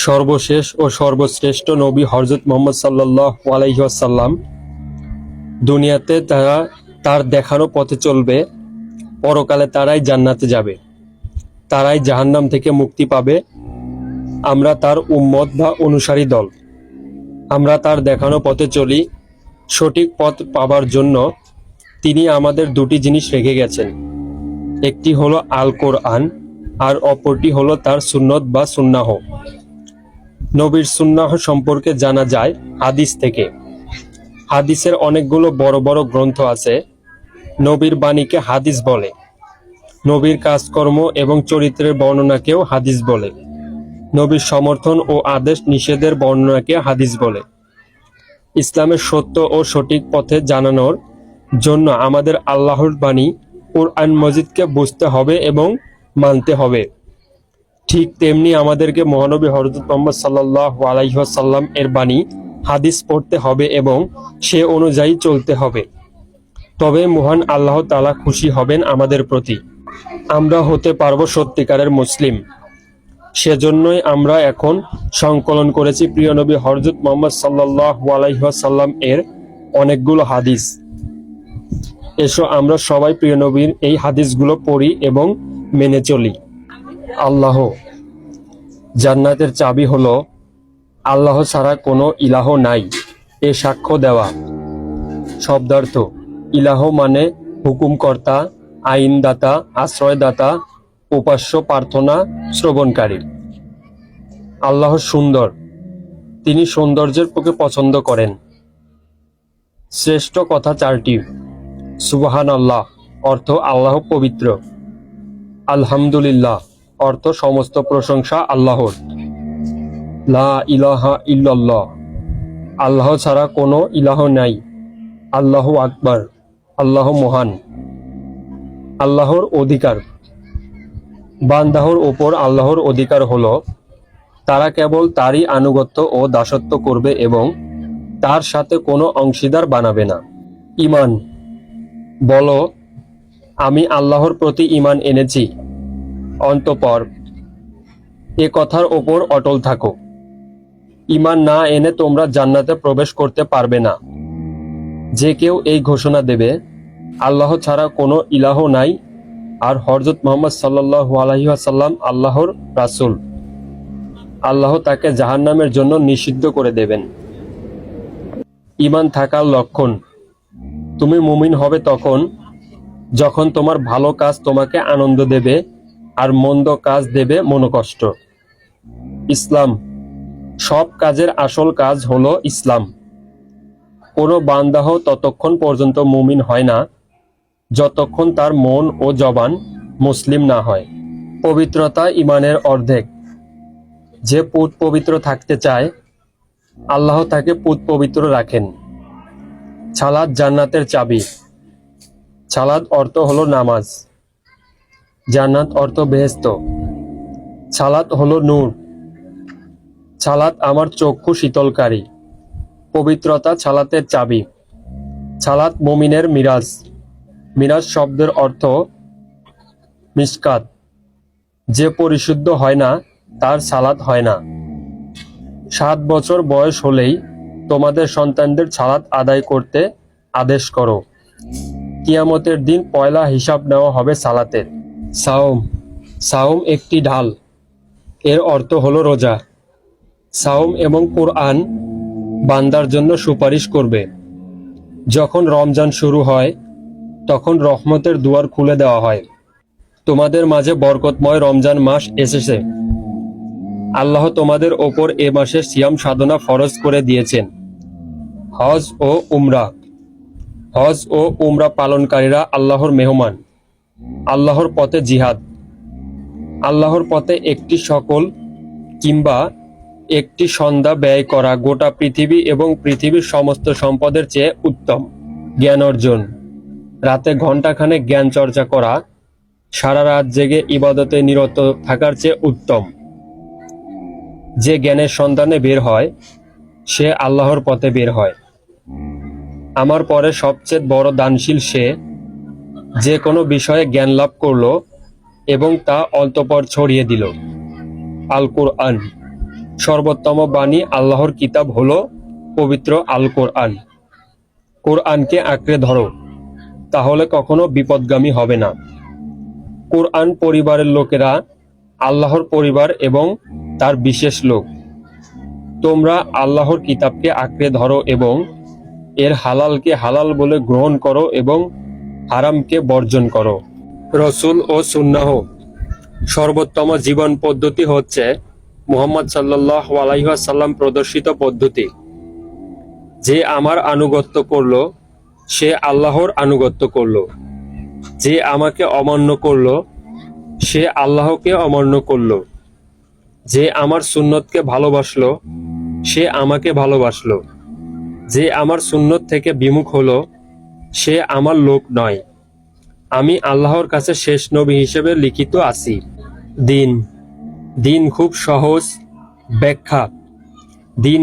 সর্বশেষ ও সর্বশ্রেষ্ঠ নবী হযরত মুহাম্মদ সাল্লাল্লাহু আলাইহি ওয়াসাল্লাম। দুনিয়াতে তারা তার দেখানো পথে চলবে, পরকালে তারাই জান্নাতে যাবে, তারাই জাহান্নাম থেকে মুক্তি পাবে। আমরা তার উম্মত বা অনুসারী দল। আমরা তার দেখানো পথে চলি। সঠিক পথ পাবার জন্য তিনি আমাদের দুটি জিনিস রেখে গেছেন। একটি হলো আল কোরআন, আর অপরটি হলো তার সুন্নত বা সুন্নাহ। নবীর সুন্নাহ সম্পর্কে জানা যায় হাদিস থেকে। হাদিসের অনেকগুলো বড় বড় গ্রন্থ আছে। নবীর বাণীকে হাদিস বলে। নবীর কাজকর্ম এবং চরিত্রের বর্ণনাকেও হাদিস বলে। নবীর সমর্থন ও আদেশ নিষেধের বর্ণনাকে হাদিস বলে। ইসলামের সত্য ও সঠিক পথে জানানোর জন্য আমাদের আল্লাহর বাণী কুরআন মজিদকে বুঝতে হবে এবং মানতে হবে। ঠিক তেমনি আমাদেরকে মহানবী হযরত মুহাম্মদ সাল্লাল্লাহু আলাইহি ওয়াসাল্লাম এর বাণী হাদিস পড়তে হবে এবং সে অনুযায়ী চলতে হবে। তবে মহান আল্লাহ তাআলা খুশি হবেন আমাদের প্রতি। আমরা হতে পারবো সত্যিকারের মুসলিম। সেজন্যই আমরা এখন সংকলন করেছি প্রিয় নবী হযরত মুহাম্মদ সাল্লাল্লাহু আলাইহি ওয়াসাল্লাম এর অনেকগুলো হাদিস। এসো আমরা সবাই প্রিয় নবীর এই হাদিসগুলো পড়ি এবং মেনে চলি। আল্লাহ। জান্নাতের চাবি হলো আল্লাহ ছাড়া কোনো ইলাহ নাই এ সাক্ষ্য দেওয়া। শব্দার্থ: ইলাহ মানে হুকুমকর্তা, আইনদাতা, আশ্রয়দাতা, উপাস্য, প্রার্থনা শ্রবণকারী। আল্লাহ সুন্দর, তিনি সৌন্দর্যের প্রতি পছন্দ করেন। শ্রেষ্ঠ কথা চারটি: সুবহানাল্লাহ অর্থ আল্লাহ পবিত্র, আলহামদুলিল্লাহ অর্থ সমস্ত প্রশংসা আল্লাহর, লা ইলাহা ইল্লাল্লাহ আল্লাহ ছাড়া কোনো ইলাহ নাই, আল্লাহু আকবার আল্লাহ মহান। আল্লাহর অধিকার: বান্দাহর ওপর আল্লাহর অধিকার হলো তারা কেবল তারই আনুগত্য ও দাসত্ব করবে এবং তার সাথে কোনো অংশীদার বানাবে না। ঈমান: বলো, আমি আল্লাহর প্রতি ঈমান এনেছি। অন্তঃপর: এ কথার ওপর অটল থাকো। ঈমান না এনে তোমরা জান্নাতে প্রবেশ করতে পারবে না। যে কেউ এই ঘোষণা দেবে আল্লাহ ছাড়া কোনো ইলাহ নাই আর হযরত মুহাম্মদ সাল্লাল্লাহু আলাইহি ওয়াসাল্লাম আল্লাহর রাসূল, আল্লাহ তাকে জাহান্নামের জন্য নিষিদ্ধ করে দেবেন। ঈমান থাকার লক্ষণ: তুমি মুমিন হবে তখন যখন তোমার ভালো কাজ তোমাকে আনন্দ দেবে আর মন্দ কাজ দেবে মনোকষ্ট। ইসলাম: সব কাজের আসল কাজ হলো ইসলাম। কোনো বান্দাহ ততক্ষণ পর্যন্ত মুমিন হয় না যতক্ষণ তার মন ও জবান মুসলিম না হয়। পবিত্রতা ঈমানের অর্ধেক। যে পুত পবিত্র থাকতে চায় আল্লাহ তাকে পুত পবিত্র রাখেন। সালাত জান্নাতের চাবি। সালাত অর্থ হলো নামাজ, জান্নাত অর্থ বেহেশত। সালাত হলো নূর। সালাত আমার চক্ষু শীতলকারী। পবিত্রতা সালাতের চাবি। সালাত মুমিনের মিরাজ। মিরাজ শব্দের অর্থ মিশকাত। যে পরিশুদ্ধ হয় না তার সালাত হয় না। 7 বছর বয়স হলেই তোমাদের সন্তানদের সালাত আদায় করতে আদেশ করো। কিয়ামতের দিন পয়লা হিসাব নেওয়া হবে সালাতের। সাওম। সাওম একটি ঢাল, এর অর্থ হলো রোজা। সাওম এবং কুরআন বান্দার জন্য সুপারিশ করবে। যখন রমজান শুরু হয় তখন রহমতের দুয়ার খুলে দেওয়া হয়। তোমাদের মাঝে বরকতময় রমজান মাস এসেছে। আল্লাহ তোমাদের ওপর এ মাসের সিয়াম সাধনা ফরজ করে দিয়েছেন। হজ ও উমরা। হজ ও উমরা পালনকারীরা আল্লাহর মেহমান। আল্লাহর পথে জিহাদ। আল্লাহর পথে একটি সকল কিংবা একটি সন্ধ্যা ব্যয় করা গোটা পৃথিবী এবং পৃথিবীর সমস্ত সম্পদের চেয়ে উত্তম। জ্ঞান অর্জন। রাতে ঘণ্টাখানেক জ্ঞান চর্চা করা সারা রাত জেগে ইবাদতে নিরত থাকার চেয়ে উত্তম। যে জ্ঞানের সন্ধানে বের হয় সে আল্লাহর পথে বের হয়। আমার পরে সবচেয়ে বড় দানশীল সে যে কোনো বিষয়ে জ্ঞান লাভ করল এবং তা অন্তঃপর ছড়িয়ে দিল। আল কুরআন। সর্বোত্তম বাণী আল্লাহর কিতাব হলো পবিত্র আল কোরআন। কোরআনকে আঁকড়ে ধরো, তাহলে কখনো বিপদগামী হবে না। কোরআন পরিবারের লোকেরা আল্লাহর পরিবার এবং তার বিশেষ লোক। তোমরা আল্লাহর কিতাবকে আঁকড়ে ধরো এবং এর হালালকে হালাল বলে গ্রহণ করো এবং হারামকে বর্জন করো। রসুল ও সুন্নাহ সর্বোত্তম জীবন পদ্ধতি হচ্ছে মুহাম্মদ সাল্লাল্লাহু আলাইহি ওয়াসাল্লাম প্রদর্শিত পদ্ধতি। যে আমার আনুগত্য করল সে আল্লাহর আনুগত্য করল, যে আমাকে অমান্য করল সে আল্লাহকে অমান্য করল, যে আমার সুন্নতকে ভালোবাসলো সে আমাকে ভালোবাসলো, যে আমার সুন্নত থেকে বিমুখ হলো সে আমার লোক নয়। আমি আল্লাহর কাছে শেষ নবী হিসেবে লিখিত আছি। দিন খুব সহজ ব্যাখ্যা। দিন